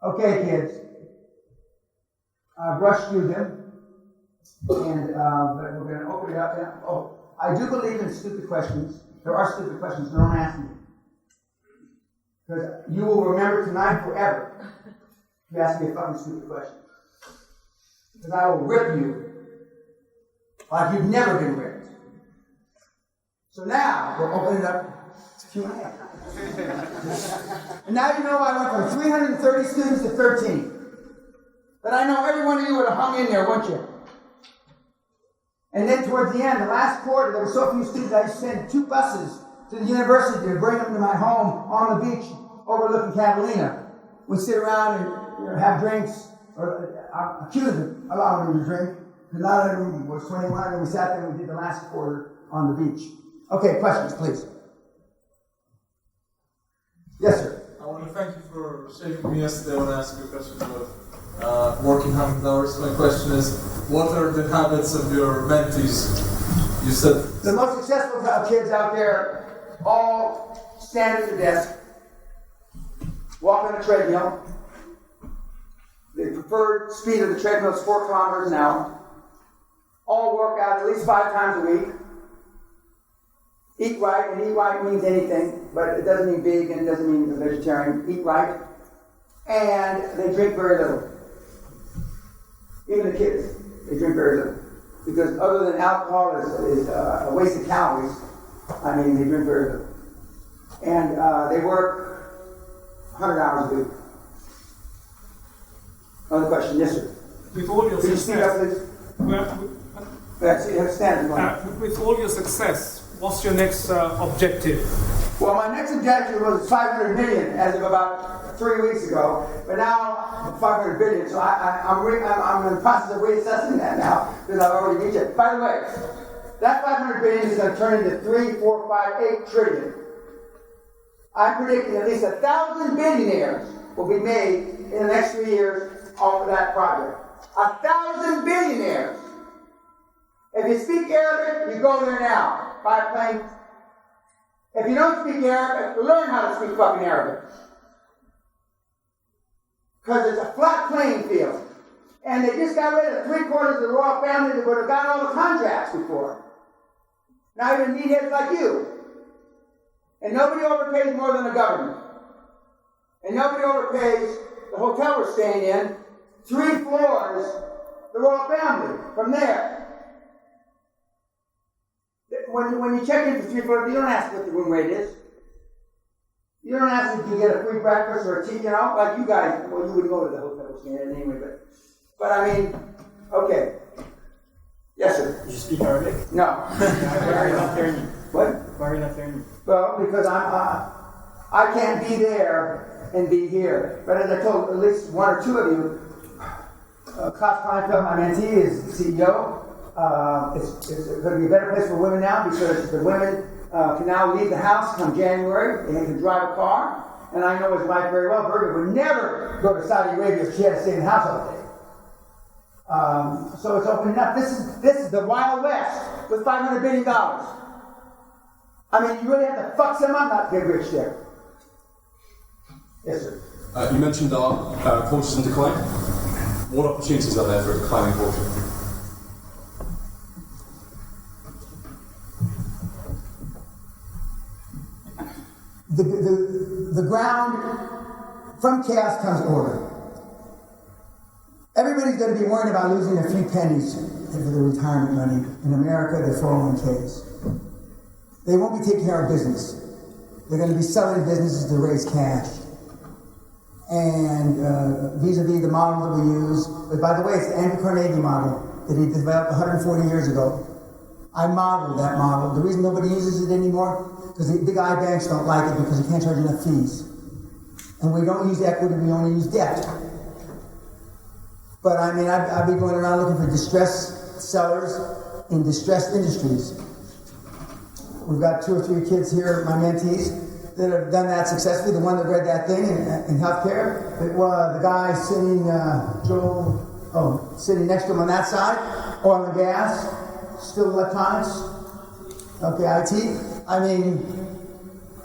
Okay, kids. I've rushed through them, and but we're going to open it up now. Oh, I do believe in stupid questions. There are stupid questions. Don't ask me. Because you will remember tonight forever if you ask me a fucking stupid question. Because I will rip you like you've never been ripped. So now, we'll open it up to Q&A. And now you know I went from 330 students to 13. But I know every one of you would have hung in there, wouldn't you? And then towards the end, the last quarter, there were so few students, I used to send 2 buses to the university to bring them to my home on the beach overlooking Catalina. We'd sit around and have drinks, or accuse them, allow them to drink. And not everyone was 21, and we sat there and we did the last quarter on the beach. Okay, questions, please. Yes, sir. I want to thank you for saving me yesterday when I asked you a question about working 100 hours. My question is, what are the habits of your mentees? You said the most successful kids out there all stand at the desk, walk on a treadmill. The preferred speed of the treadmill is 4 kilometers an hour. All work out at least 5 times a week. Eat right, and eat right means anything, but it doesn't mean big and it doesn't mean vegetarian. Eat right. And they drink very little. Even the kids, they drink very little. Because other than alcohol is a waste of calories, I mean, they drink very little. And they work 100 hours a week. Another question, yes, sir. With all your Can you speak up, please? With all your success, what's your next objective? Well, my next objective was 500 million as of about 3 weeks ago, but now 500 billion. So I'm in the process of reassessing that now because I've already reached it. By the way, that 500 billion is going to turn into 3, 4, 5, 8 trillion. I'm predicting at least 1,000 billionaires will be made in the next 3 years off of that project. 1,000 billionaires. If you speak Arabic, you go there now. Buy a plane. If you don't speak Arabic, learn how to speak fucking Arabic. Because it's a flat playing field. And they just got rid of 3/4 of the royal family that would have got all the contracts before. Now even meatheads like you. And nobody overpays more than the government. And nobody overpays the hotel we're staying in. 3 floors, the royal family. From there. When you check in for 3 floors, you don't ask what the room rate is. You don't ask if you get a free breakfast or a tea, you know, like you guys. Well, you wouldn't go to the hotel we're staying in anyway, but I mean, okay. Yes, sir. Did you speak Arabic? No. Why are you not learning? What? Why are you not learning? Well, because I can't be there and be here. But as I told at least 1 or 2 of you, Koss Kleinfeld, my mentee, is the CEO. It's going to be a better place for women now because the women can now leave the house come January and they can drive a car. And I know his wife very well. Birgit would never go to Saudi Arabia if she had to stay in the house all day. So it's opening up. This is the Wild West with $500 billion. I mean, you really have to fuck some up not to get rich there. Yes, sir. You mentioned our culture's in decline. What opportunities are there for a declining culture? The ground, from chaos comes order. Everybody's going to be worried about losing a few pennies for their retirement money. In America, their 401ks. They won't be taking care of business. They're going to be selling businesses to raise cash. And vis-a-vis the model that we use, but by the way, it's the Andrew Carnegie model that he developed 140 years ago. I modeled that model. The reason nobody uses it anymore, because the big I banks don't like it because you can't charge enough fees. And we don't use equity, we only use debt. But I mean, I've been going around looking for distressed sellers in distressed industries. We've got 2 or 3 kids here, my mentees, that have done that successfully. The one that read that thing in healthcare, the guy sitting, sitting next to him on that side, oil and gas, still electronics, okay, IT. I mean,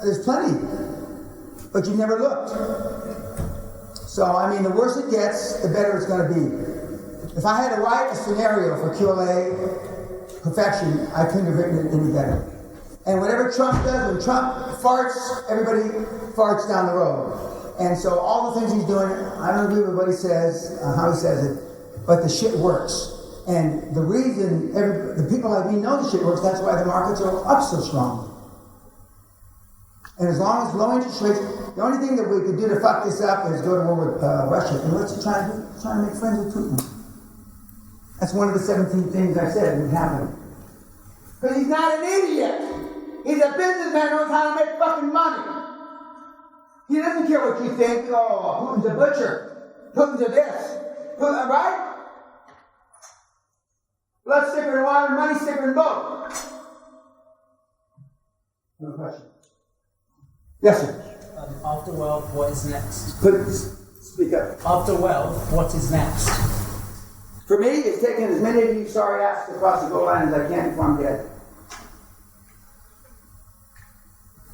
there's plenty, but you never looked. So, I mean, the worse it gets, the better it's going to be. If I had to write a scenario for QLA perfection, I couldn't have written it any better. And whatever Trump does, when Trump farts, everybody farts down the road. And so all the things he's doing, I don't agree with what he says, how he says it, but the shit works. And the reason the people like me know the shit works, that's why the markets are up so strong. And as long as low interest rates, the only thing that we could do to fuck this up is go to war with Russia. And what's he trying to do? He's trying to make friends with Putin. That's one of the 17 things I said would happen. Because he's not an idiot. He's a businessman who knows how to make fucking money. He doesn't care what you think. Oh, Putin's a butcher. Putin's a this. Putin, right? Blood thicker than water, money thicker than both. No question. Yes, sir. After wealth, what is next? Speak up. After wealth, what is next? For me, it's taking as many of you sorry asses across the goal line as I can before I'm dead.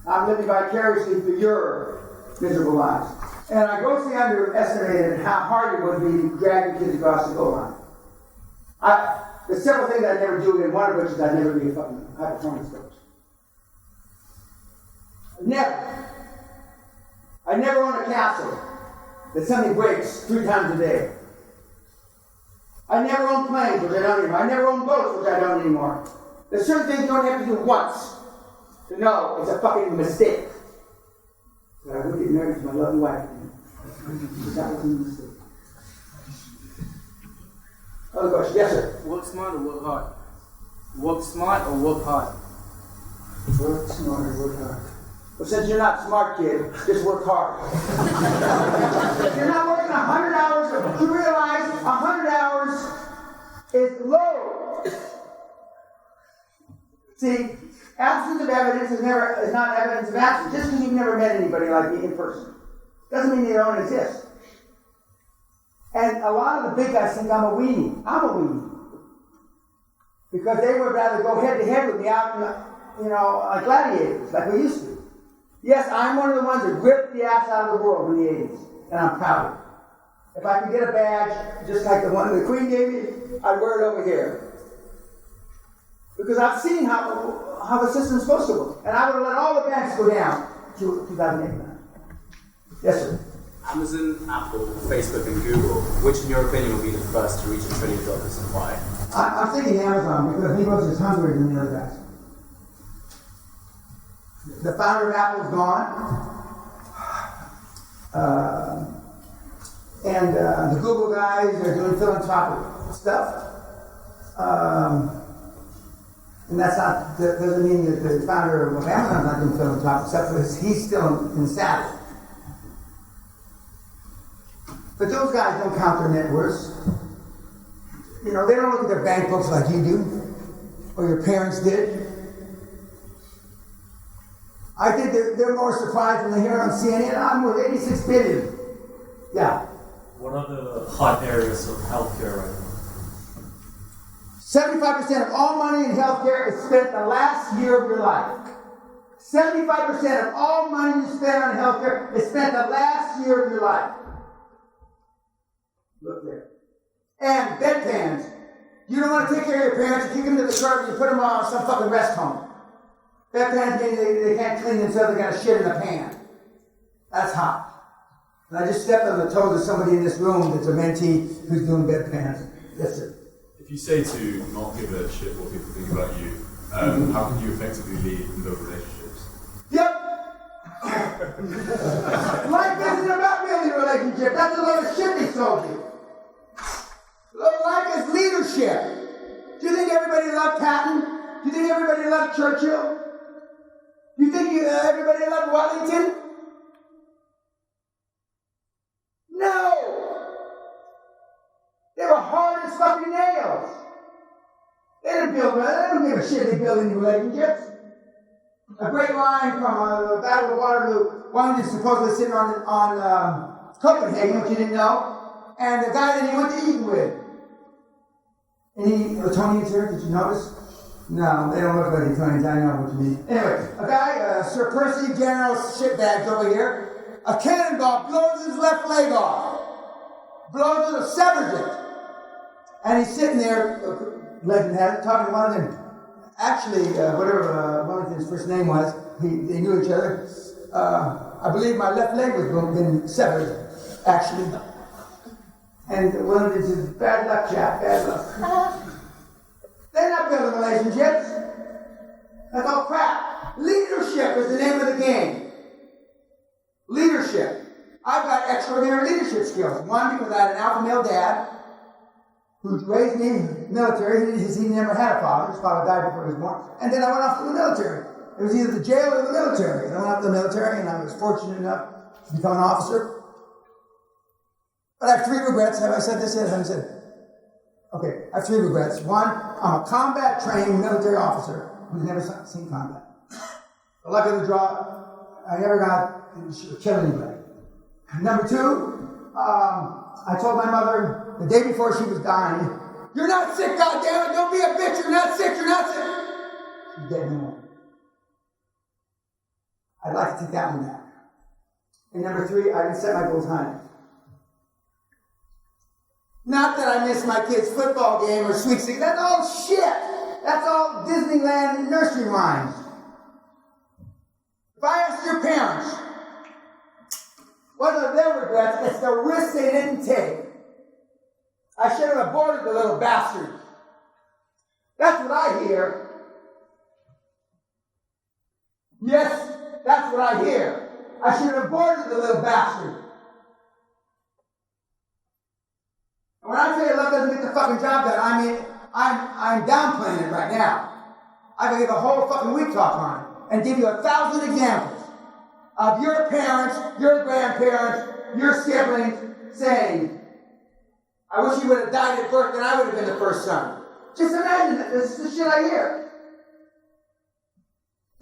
I'm living vicariously through your miserable lives. And I grossly underestimated how hard it would be to drag your kids across the goal line. There's several things I'd never do, and one of which is I'd never be a fucking high-performance coach. Never. I never own a castle that something breaks 3 times a day. I never own planes, which I don't anymore. I never own boats, which I don't anymore. There's certain things you only have to do once to know it's a fucking mistake. But I would get married to my lovely wife. That was a mistake. Other question? Yes, sir. Work smart or work hard? Work smart or work hard? Work smart or work hard? Well, since you're not smart, kid, just work hard. If you're not working 100 hours, you realize 100 hours is low. See, absence of evidence is not evidence of absence. Just because you've never met anybody like me in person doesn't mean they don't exist. And a lot of the big guys think I'm a weenie. I'm a weenie. Because they would rather go head to head with me out in like gladiators, like we used to. Yes, I'm one of the ones that ripped the ass out of the world in the 80s, and I'm proud of it. If I could get a badge, just like the one the Queen gave me, I'd wear it over here. Because I've seen how the system's supposed to work. And I would have let all the banks go down to 2008. Yes, sir. Amazon, Apple, Facebook, and Google, which in your opinion will be the first to reach $1 trillion and why? I'm thinking Amazon because Bezos is hungrier than the other guys. The founder of Apple is gone. And the Google guys are doing philanthropic stuff. And that doesn't mean that the founder of Amazon is not doing philanthropic stuff, because he's still in the saddle. But those guys don't count their net worths. They don't look at their bank books like you do, or your parents did. I think they're more surprised when they hear it on CNN. I'm worth $86 billion. Yeah. What are the hot areas of healthcare right now? 75% of all money in healthcare is spent the last year of your life. 75% of all money you spend on healthcare is spent the last year of your life. Look there. And bedpans. You don't want to take care of your parents, you kick them to the curb and you put them on some fucking rest home. Bedpans mean they can't clean themselves, they got to shit in the pan. That's hot. And I just stepped on the toes of somebody in this room that's a mentee who's doing bedpans. Yes, sir. If you say to not give a shit what people think about you, how can you effectively lead and build relationships? Yep. Life isn't about building relationships. That's a load of shit they sold you. Life is leadership. Do you think everybody loved Patton? Do you think everybody loved Churchill? Do you think everybody loved Wellington? No! They were hard as fucking nails. They don't give a shit they build any relationships. A great line from the Battle of Waterloo. One is supposedly sitting on Copenhagen, which you didn't know, and the guy that he went to Eton with. Any Etonians here? Did you notice? No, they don't look like Etonians. I know what you mean. Anyway, a guy, Sir Percy General Shitbags over here, A cannonball blows his left leg off. Blows it or severs it. And he's sitting there, legend has it, talking to one of them. Actually, whatever one of his first name was, they knew each other. I believe my left leg was been severed, actually. And one of his is bad luck, chap, bad luck. They're not building relationships. That's all crap. Leadership is the name of the game. Leadership. I've got extraordinary leadership skills. One, because I had an alpha male dad who raised me military. He never had a father. His father died before he was born. And then I went off to the military. It was either the jail or the military. And I went off to the military, and I was fortunate enough to become an officer. But I have 3 regrets. Have I said this yet? I haven't said it. Okay, I have 3 regrets. One, I'm a combat-trained military officer who's never seen combat. The luck of the draw, I never got to kill anybody. Number 2, I told my mother the day before she was dying, "You're not sick, goddammit! Don't be a bitch! You're not sick! You're not sick!" She's dead now. I'd like to take that one back. And number 3, I didn't set my goals high. Not that I miss my kid's football game or Sweet 16. That's all shit. That's all Disneyland nursery rhymes. If I asked your parents, what are their regrets? It's the risk they didn't take. I should have aborted the little bastard. That's what I hear. Yes, that's what I hear. I should have aborted the little bastard. And when I say love doesn't get the fucking job done, I mean, I'm downplaying it right now. I can give a whole fucking week talk on it and give you 1,000 examples of your parents, your grandparents, your siblings saying, "I wish you would have died at birth and I would have been the first son." Just imagine that. This is the shit I hear.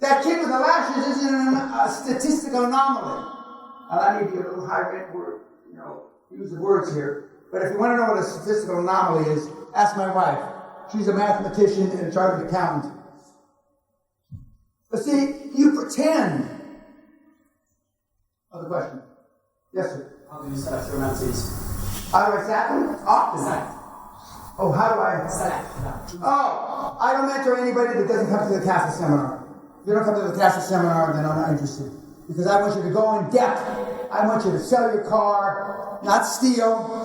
That kid with the lashes isn't a statistical anomaly. And I need to get a little high-rent word, use the words here. But if you want to know what a statistical anomaly is, ask my wife. She's a mathematician and a chartered accountant. But see, you pretend. Other question? Yes, sir. How do you select your mentees? How do I sack them? Often. Oh, how do I? Oh, I don't mentor anybody that doesn't come to the CASA seminar. If you don't come to the CASA seminar, then I'm not interested. Because I want you to go in depth. I want you to sell your car, not steal.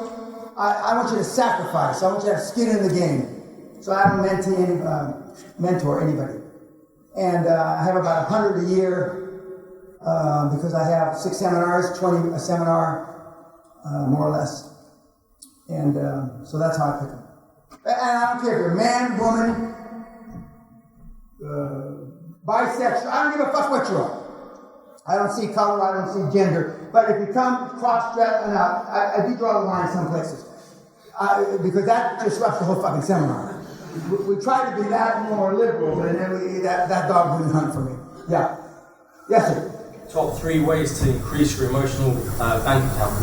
I want you to sacrifice. I want you to have skin in the game. So I don't mentor anybody. And I have about 100 a year because I have 6 seminars, 20 a seminar, more or less. And so that's how I pick them. And I don't care if you're a man, woman, bisexual. I don't give a fuck what you are. I don't see color, I don't see gender. But if you come cross-dressed, I do draw the line some places. Because that disrupts the whole fucking seminar. We try to be that more liberal, but then that dog wouldn't hunt for me. Yeah. Yes, sir. Top 3 ways to increase your emotional bank account.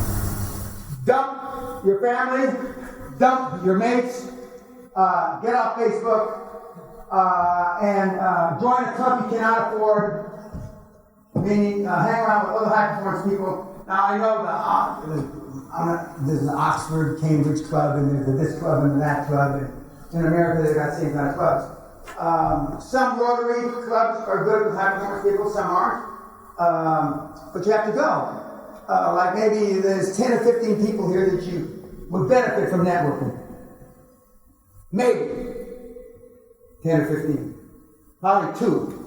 Dump your family, dump your mates, get off Facebook, and join a club you cannot afford, meaning hang around with other high-performance people. Now, I know there's an Oxford, Cambridge club, and there's this club and that club, and in America they've got the same kind of clubs. Some Rotary clubs are good with high-performance people, some aren't. But you have to go. Like maybe there's 10 or 15 people here that you would benefit from networking. Maybe 10 or 15. Probably 2.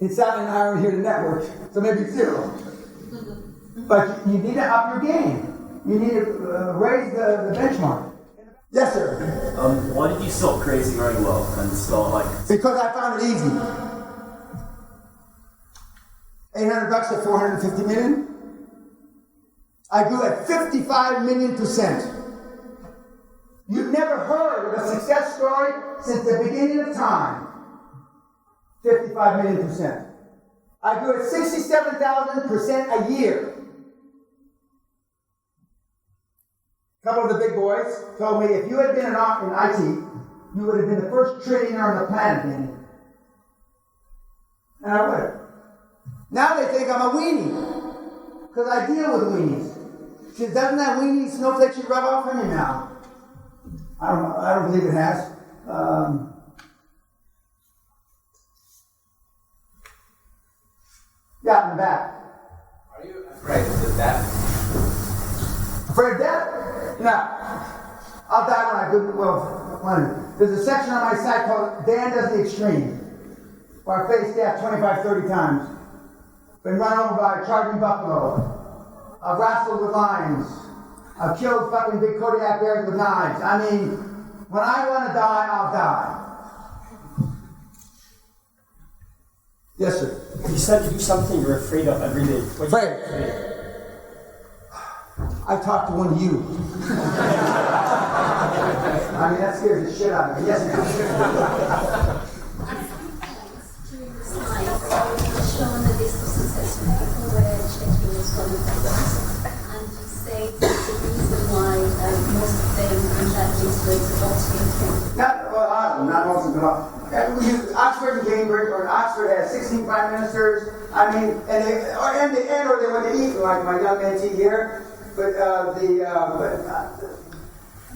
And Sally and I aren't here to network, so maybe 0. But you need to up your game. You need to raise the benchmark. Yes, sir. Why did you stop creating your own wealth and start Because I found it easy. $800 to 450 million. I grew at 55 million%. You've never heard of a success story since the beginning of time. 55 million%. I grew at 67,000% a year. A couple of the big boys told me if you had been in IT, you would have been the first trillionaire on the planet, Danny. And I would have. Now they think I'm a weenie. Because I deal with weenies. See, doesn't that weenie snowflake should rub off on you now? I don't believe it has. Yeah, in the back. Are you afraid of the death? Afraid of death? No. I'll die when I do, when. There's a section on my site called Dan Does the Extreme, where I faced death 25, 30 times. Been run over by a charging buffalo. I've wrestled with lions. I've killed fucking big Kodiak bears with knives. I mean, when I want to die, I'll die. Yes, sir. You said you do something you're afraid of every day. What are you Afraid? I talked to one of you. I mean, that scares the shit out of me. Yes, ma'am. Shown a list of successful people where checking was one of them. And you say that the reason why most of them in that list were Oxford. Not most of them. Oxford and Cambridge, or Oxford has 16 prime ministers. I mean, or they went to eat, like my young man T here. But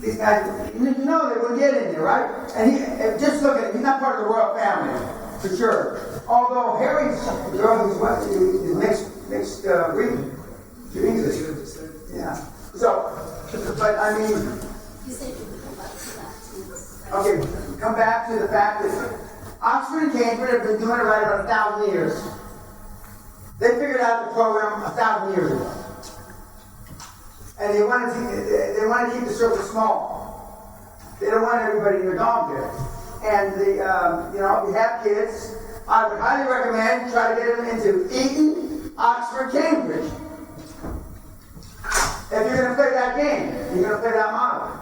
these guys, you know, they wouldn't get in there, right? And just look at him. He's not part of the royal family, for sure. Although Harry's girl is mixed breed. English. Yeah. So, but I mean. You said you would come back to that. Okay, come back to the fact that Oxford and Cambridge have been doing it right about 1,000 years. They figured out the program 1,000 years ago. And they want to keep the circle small. They don't want everybody in their dog there. And if you have kids, I would highly recommend try to get them into Eton, Oxford, Cambridge. If you're going to play that game, you're going to play that model.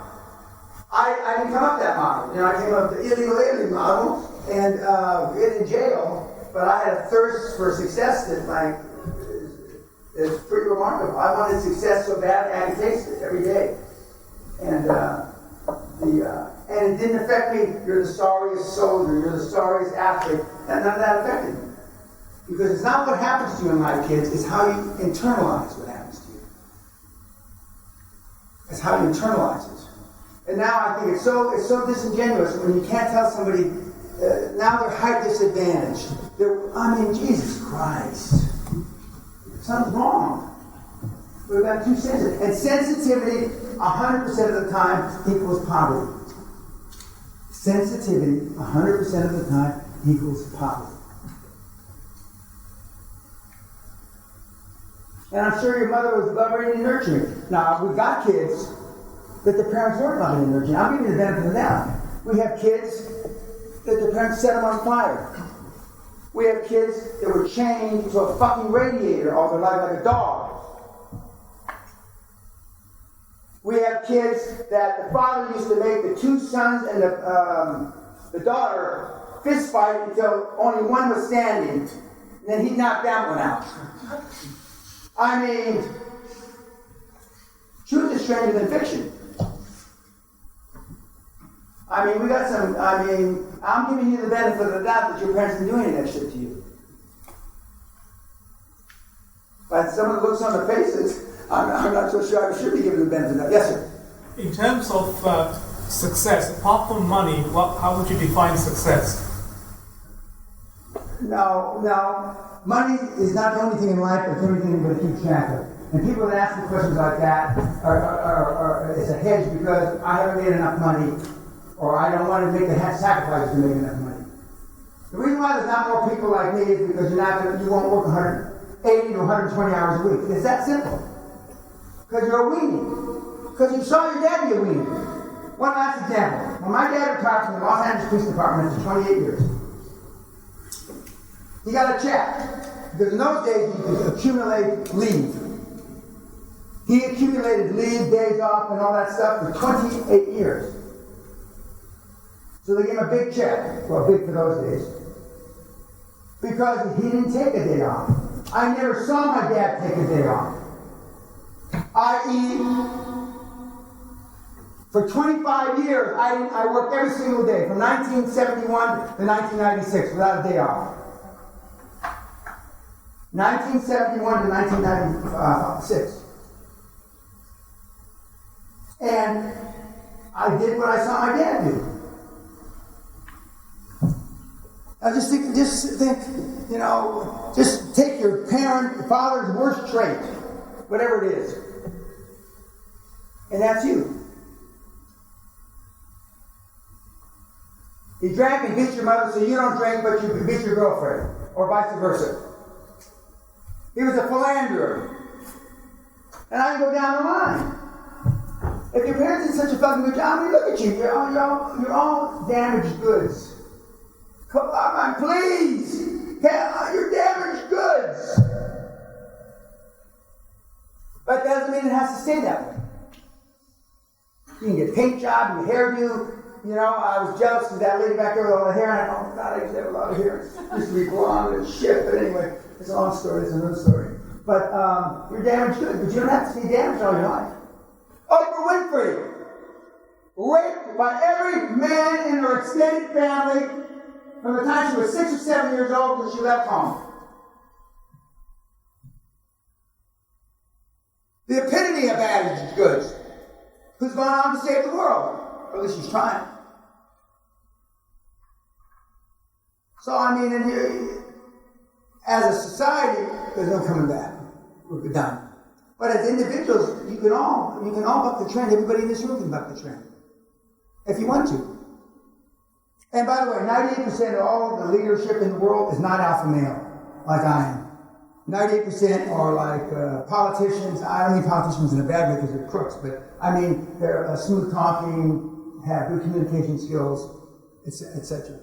I didn't come up with that model. I came up with the illegal alien model and in jail. But I had a thirst for success that is pretty remarkable. I wanted success so bad I could taste it every day. And it didn't affect me. You're the sorriest soldier. You're the sorriest athlete. None of that affected me. Because it's not what happens to you in life, kids. It's how you internalize what happens to you. It's how you internalize it. And now I think it's so disingenuous when you can't tell somebody. Now they're height disadvantaged. Jesus Christ. Something's wrong. We've got too sensitive. And sensitivity, 100% of the time, equals poverty. Sensitivity, 100% of the time, equals poverty. And I'm sure your mother was loving and nurturing. Now, we've got kids that the parents weren't loving and nurturing. I'll give you the benefit of that. We have kids that the parents set them on fire. We have kids that were chained to a fucking radiator all their life like a dog. We have kids that the father used to make the two sons and the daughter fist fight until only one was standing. And then he knocked that one out. I mean, truth is stranger than fiction. I mean, I'm giving you the benefit of the doubt that your parents didn't do any of that shit to you. But some of the looks on their faces, I'm not so sure I should be given the benefit of that. Yes, sir? In terms of success, apart from money, how would you define success? No. Money is not the only thing in life, but it's the only thing you're going to keep track of. And people that ask me questions like that it's a hedge because I haven't made enough money, or I don't want to make the sacrifices to make enough money. The reason why there's not more people like me is because you won't work 180 to 120 hours a week. It's that simple. Because you're a weenie. Because you saw your dad be a weenie. One last example. When my dad retired from the Los Angeles Police Department after 28 years, he got a check. Because in those days, you could accumulate leave. He accumulated leave, days off, and all that stuff for 28 years. So they gave him a big check. Well, big for those days. Because he didn't take a day off. I never saw my dad take a day off. I.e., for 25 years, I worked every single day, from 1971 to 1996, without a day off. 1971 to 1996. And I did what I saw my dad do. I just think, you know, just take your father's worst trait, whatever it is, and that's you. He drank and beat your mother, so you don't drink, but you beat your girlfriend, or vice versa. He was a philanderer. And I can go down the line. If your parents did such a fucking good job, I mean, look at you. You're all damaged goods. Come on, please. You're damaged goods. But that doesn't mean it has to stay that way. You can get a paint job, you get a hairdo. You know, I was jealous of that lady back there with all the hair, and I thought, oh God, I used to have a lot of hair. It used to be blonde and shit. But anyway, it's a long story. It's another story. But you're damaged goods, but you don't have to be damaged all your life. Oprah Winfrey, raped by every man in her extended family from the time she was 6 or 7 years old until she left home. The epitome of damaged goods, who's gone on to save the world. Or at least she's trying. So, I mean, as a society, there's no coming back. We're done. But as individuals, you can all buck the trend. Everybody in this room can buck the trend. If you want to. And by the way, 98% of all the leadership in the world is not alpha male, like I am. 98% are like politicians. I don't mean politicians in a bad way because they're crooks, but I mean they're smooth talking, have good communication skills, etc.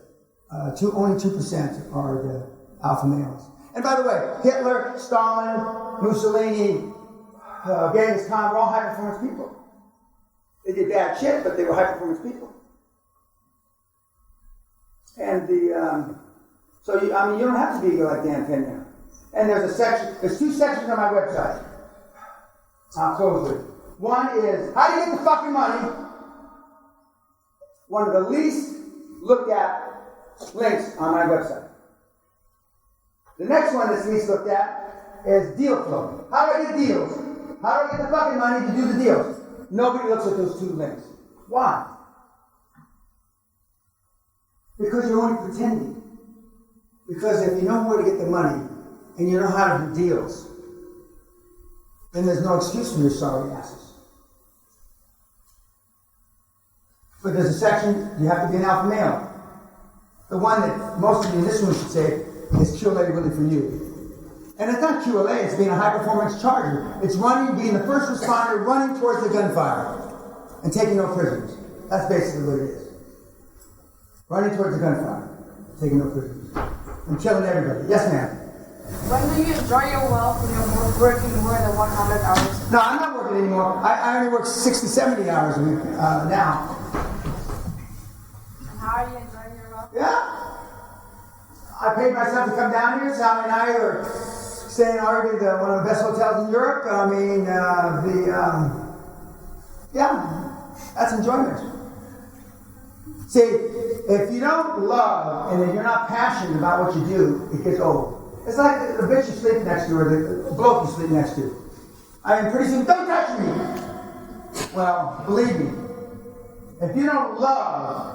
Only 2% are the alpha males. And by the way, Hitler, Stalin, Mussolini, Genghis Khan were all high-performance people. They did bad shit, but they were high-performance people. And you don't have to be like Dan Pena. And there's two sections on my website. I'll close with. One is, how do you get the fucking money? One of the least looked at links on my website. The next one that's least looked at is deal flow. How do I get deals? How do I get the fucking money to do the deals? Nobody looks at those two links. Why? Because you're only pretending. Because if you know where to get the money, and you know how to do deals, then there's no excuse for your sorry asses. But there's a section, you have to be an alpha male. The one that most of you in this room should say is QLA really for you. And it's not QLA, it's being a high-performance charger. It's being the first responder, running towards the gunfire and taking no prisoners. That's basically what it is. Running towards the gunfire, taking no prisoners, and killing everybody. Yes, ma'am? When do you enjoy your wealth when you're working more than 100 hours? No, I'm not working anymore. I only work 60, 70 hours a week now. And how are you enjoying your wealth? Yeah. I paid myself to come down here. Sally and I are staying arguably one of the best hotels in Europe. I mean, that's enjoyment. See, if you don't love and if you're not passionate about what you do, it gets old. It's like the bitch you sleep next to or the bloke you sleep next to. I mean, pretty soon, don't touch me! Well, believe me, if you don't love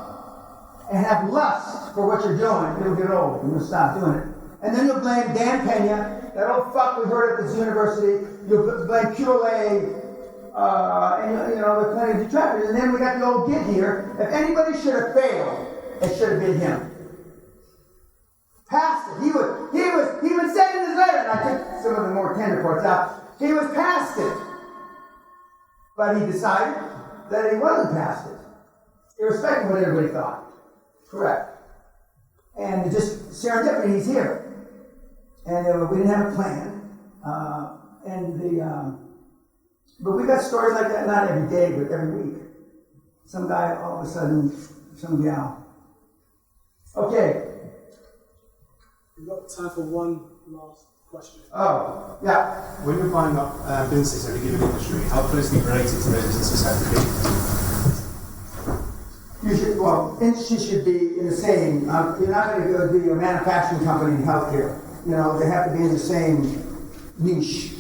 and have lust for what you're doing, it'll get old. You'll stop doing it. And then you'll blame Dan Pena, that old fuck we heard at this university. You'll blame QLA, and the plenty of detractors. And then we got the old git here. If anybody should have failed, it should have been him. Past it. He was said in his letter, and I took some of the more tender parts out. He was past it. But he decided that he wasn't past it. Irrespective of what everybody thought. Correct. And it just serendipity, he's here. And we didn't have a plan. But we got stories like that, not every day, but every week. Some guy, all of a sudden, some gal. Okay. We've got time for one last question. Oh, yeah. When you're buying up businesses in a given industry, how closely related to those businesses have to be? Industry should be in the same. You're not going to go do a manufacturing company in healthcare. you know, they have to be in the same niche.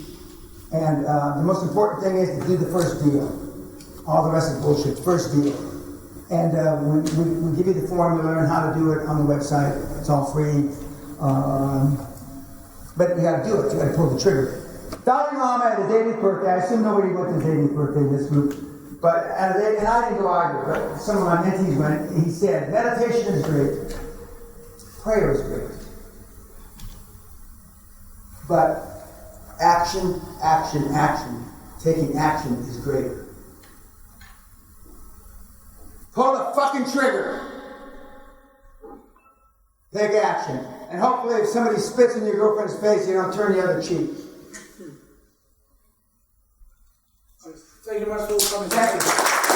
And the most important thing is to do the first deal. All the rest is bullshit. First deal. And we give you the formula and how to do it on the website. It's all free. But you got to do it. You got to pull the trigger. Dalai Lama had a date of his birthday. I assume nobody went to the date of his birthday in this group. But and I didn't go either. But some of my mentees went. He said, meditation is great. Prayer is great. But action, action, action. Taking action is greater. Pull the fucking trigger. Take action. And hopefully if somebody spits in your girlfriend's face, you don't turn the other cheek. Thank you much for coming. Thank you.